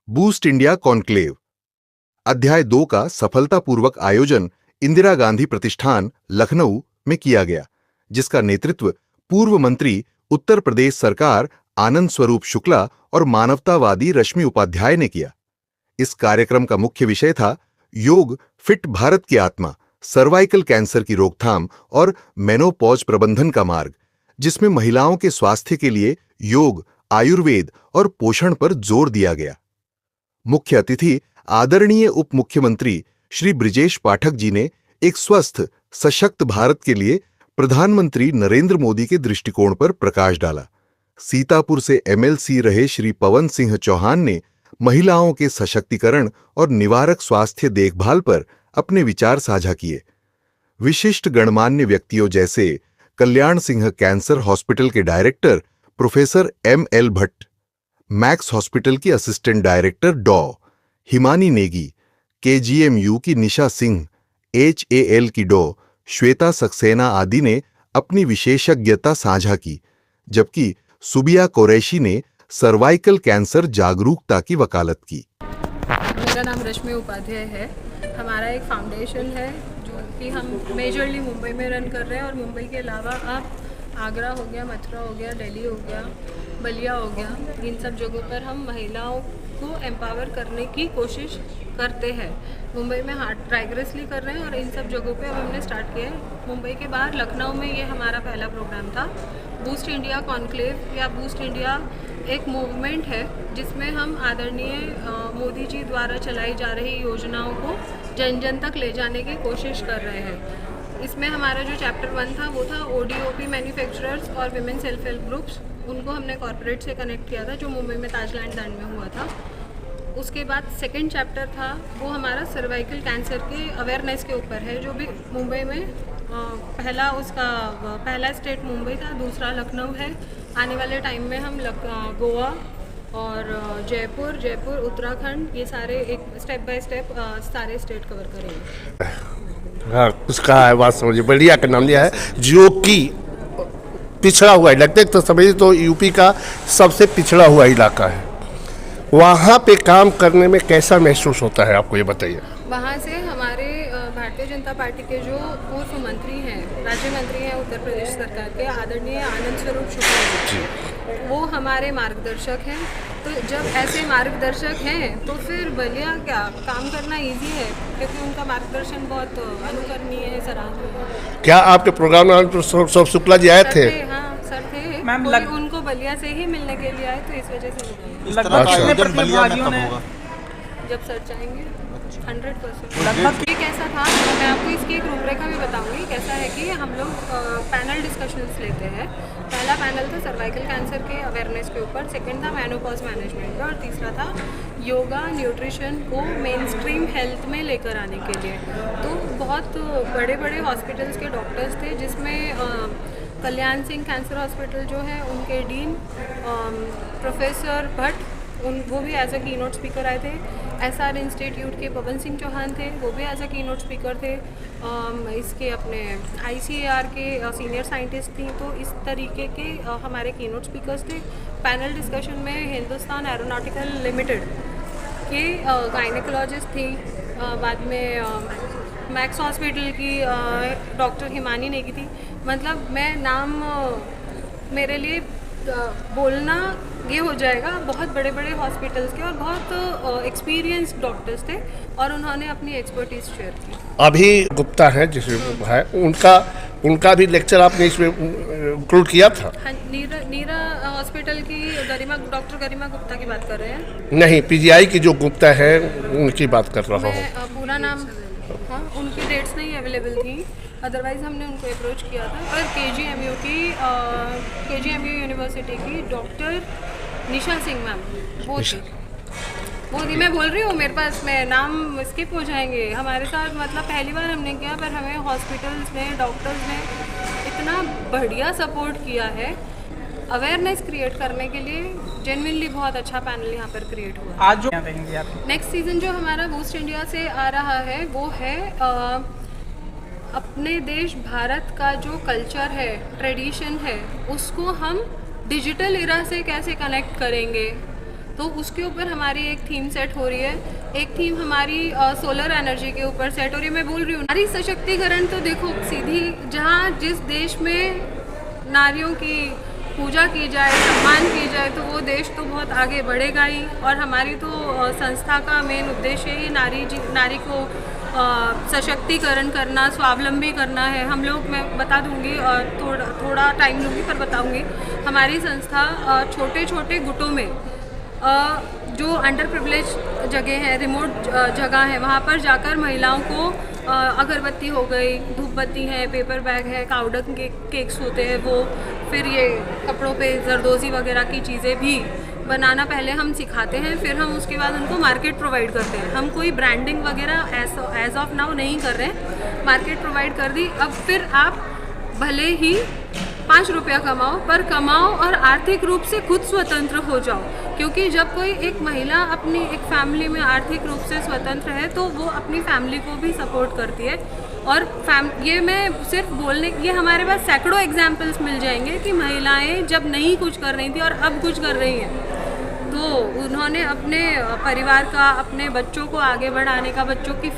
Boost India conclave अध्याय 2 का सफलतापूर्वक आयोजन इंदिरा गांधी प्रतिष्ठान लखनऊ में किया गया, जिसका नेतृत्व पूर्व मंत्री उत्तर प्रदेश सरकार आनंद स्वरूप शुक्ला और मानवतावादी रश्मि उपाध्याय ने किया। इस कार्यक्रम का मुख्य विषय था योग फिट भारत की आत्मा, सर्वाइकल कैंसर की रोकथाम और मेनोपॉज प्रबंधन का मार्ग, जिसमें महिलाओं के स्वास्थ्य के लिए योग, आयुर्वेद और पोषण पर जोर दिया गया। मुख्य अतिथि आदरणीय उप मुख्यमंत्री श्री ब्रिजेश पाठक जी ने एक स्वस्थ सशक्त भारत के लिए प्रधानमंत्री नरेंद्र मोदी के दृष्टिकोण पर प्रकाश डाला। सीतापुर से एमएलसी रहे श्री पवन सिंह चौहान ने महिलाओं के सशक्तिकरण और निवारक स्वास्थ्य देखभाल पर अपने विचार साझा किए। विशिष्ट गणमान्य व्यक्तियों जैसे कल्याण सिंह कैंसर हॉस्पिटल के director professor M L. Bhatt, max hospital की असिस्टेंट डायरेक्टर डॉ. हिमानी नेगी, केजीएमयू की निशा सिंह, एचएएल की डॉ. श्वेता सक्सेना आदि ने अपनी विशेषज्ञता साझा की, जबकि सुबिया कुरैशी ने सर्वाइकल कैंसर जागरूकता की वकालत की। मेरा नाम रश्मि उपाध्याय है। हमारा एक फाउंडेशन है जो कि हम मेजरली मुंबई में रन कर रहे हैं, और मुंबई के अलावा आप आगरा हो गया, मथुरा हो गया, दिल्ली हो गया, बलिया हो गया, इन सब जगहों पर हम महिलाओं को एम्पावर करने की कोशिश करते हैं। मुंबई में हार्ड राइगरसली कर रहे हैं, और इन सब जगहों पे अब हमने स्टार्ट किया है। मुंबई के बाहर लखनऊ में ये हमारा पहला प्रोग्राम था। बूस्ट इंडिया कॉन्क्लेव या बूस्ट इंडिया एक मूवमेंट है जिसमें हम आदरणीय मोदी जी द्वारा चलाई जा रही योजनाओं को जन जन तक ले जाने की कोशिश कर रहे हैं। इसमें हमारा जो चैप्टर 1 था वो था ओडीओपी मैन्युफैक्चरर्स और विमेन सेल्फ हेल्प ग्रुप्स। उनको हमने कॉर्पोरेट से कनेक्ट किया था, जो मुंबई में ताजलैंड लैंड में हुआ था। उसके बाद सेकंड चैप्टर था वो हमारा सर्वाइकल कैंसर के अवेयरनेस के ऊपर है, जो भी मुंबई में पहला स्टेट मुंबई था, दूसरा लखनऊ है। आने वाले टाइम में हम गोवा और जयपुर, उत्तराखंड, ये सारे एक स्टेप बाय स्टेप सारे स्टेट कवर करेंगे। हाँ, कुछ कहा है, बात समझिए। बलिया का नाम लिया है, जो कि पिछड़ा हुआ इलाका, तो समझिए तो यूपी का सबसे पिछड़ा हुआ इलाका है। वहाँ पे काम करने में कैसा महसूस होता है, आपको ये बताइए। वहाँ से हमारे भारतीय जनता पार्टी के जो पूर्व मंत्री हैं, राज्य मंत्री हैं उत्तर प्रदेश सरकार के, आदरणीय आनंद स्वरूप शुक्ला जी, वो हमारे मार्गदर्शक हैं। तो जब ऐसे मार्गदर्शक हैं तो फिर बलिया क्या काम करना इजी है, क्योंकि उनका मार्गदर्शन बहुत अनुकरणीय है, सराहनीय है। क्या आपके प्रोग्राम में सब शुक्ला जी आए थे? हाँ सर थे। उनको बलिया से ही मिलने के लिए आए, तो इस वजह से जब सर चाहेंगे 100%। ये कैसा था, मैं आपको इसकी एक रूपरेखा भी बताऊंगी। कैसा है कि हम लोग पैनल डिस्कशंस लेते हैं। पहला पैनल था सर्वाइकल कैंसर के अवेयरनेस के ऊपर, सेकंड था मेनोपॉज मैनेजमेंट का, और तीसरा था योगा न्यूट्रिशन को मेन स्ट्रीम हेल्थ में लेकर आने के लिए। तो बहुत बड़े बड़े हॉस्पिटल्स के डॉक्टर्स थे, जिसमें कल्याण सिंह कैंसर हॉस्पिटल जो है उनके डीन प्रोफेसर भट्ट, वो भी एज अ की नोट स्पीकर आए थे। एसआर इंस्टीट्यूट के पवन सिंह चौहान थे, वो भी एज अ की नोट स्पीकर थे। इसके अपने आईसीएआर के सीनियर साइंटिस्ट थी। तो इस तरीके के हमारे की नोट स्पीकर्स थे। पैनल डिस्कशन में हिंदुस्तान एरोनॉटिकल लिमिटेड के गायनेकोलॉजिस्ट थी। बाद में मैक्स हॉस्पिटल की डॉक्टर हिमानी नेगी थी। मतलब मैं नाम मेरे लिए बोलना ये हो जाएगा। बहुत बड़े बड़े हॉस्पिटल्स के और बहुत एक्सपीरियंस्ड डॉक्टर्स थे, और उन्होंने अपनी एक्सपर्टीज शेयर की। अभी गुप्ता है जिसमें है, उनका भी लेक्चर आपने इसमें इंक्लूड किया था? हाँ, नीरा हॉस्पिटल की डॉक्टर गरिमा गुप्ता की बात कर रहे हैं? नहीं, पीजीआई की जो गुप्ता है उनकी बात कर रहा हूँ। मैं पूरा नाम, हाँ, उनकी डेट्स नहीं अवेलेबल थी, अदरवाइज़ हमने उनको अप्रोच किया था। और केजीएमयू यूनिवर्सिटी की डॉक्टर निशा सिंह मैम, वो थी। मैं बोल रही हूँ, मेरे पास में नाम स्किप हो जाएंगे हमारे साथ। मतलब पहली बार हमने किया, पर हमें हॉस्पिटल्स ने, डॉक्टर्स ने इतना बढ़िया सपोर्ट किया है अवेयरनेस क्रिएट करने के लिए। जेन्युइनली बहुत अच्छा पैनल यहाँ पर क्रिएट हुआ। आज जो नेक्स्ट सीजन जो हमारा बूस्ट इंडिया से आ रहा है वो है अपने देश भारत का जो कल्चर है, ट्रेडिशन है, उसको हम डिजिटल इरा से कैसे कनेक्ट करेंगे। तो उसके ऊपर हमारी एक थीम सेट हो रही है। एक थीम हमारी सोलर एनर्जी के ऊपर सेट हो रही है। मैं बोल रही हूँ नारी सशक्तिकरण, तो देखो सीधी जहाँ जिस देश में नारियों की पूजा की जाए, सम्मान की जाए, तो वो देश तो बहुत आगे बढ़ेगा ही। और हमारी तो संस्था का मेन उद्देश्य ही नारी को सशक्तिकरण करना, स्वावलंबी करना है। हम लोग, मैं बता दूंगी, थोड़ा टाइम लूँगी पर बताऊंगी। हमारी संस्था छोटे छोटे गुटों में जो अंडर प्रिविलेज जगह है, रिमोट जगह है, वहाँ पर जाकर महिलाओं को अगरबत्ती हो गई, धूप बत्ती है, पेपर बैग है, काउडंग केक्स होते हैं वो, फिर ये कपड़ों पे जरदोजी वगैरह की चीज़ें भी बनाना पहले हम सिखाते हैं। फिर हम उसके बाद उनको मार्केट प्रोवाइड करते हैं। हम कोई ब्रांडिंग वगैरह एज ऑफ नाउ नहीं कर रहे हैं, मार्केट प्रोवाइड कर दी। अब फिर आप भले ही 5 रुपया कमाओ, पर कमाओ और आर्थिक रूप से खुद स्वतंत्र हो जाओ। क्योंकि जब कोई एक महिला अपनी एक फैमिली में आर्थिक रूप से स्वतंत्र है तो वो अपनी फैमिली को भी सपोर्ट करती है। और ये मैं सिर्फ बोलने, ये हमारे पास सैकड़ों एग्जाम्पल्स मिल जाएंगे कि महिलाएं जब नहीं कुछ कर रही थी और अब कुछ कर रही हैं, तो उन्होंने अपने परिवार का, अपने बच्चों को आगे बढ़ाने का, बच्चों की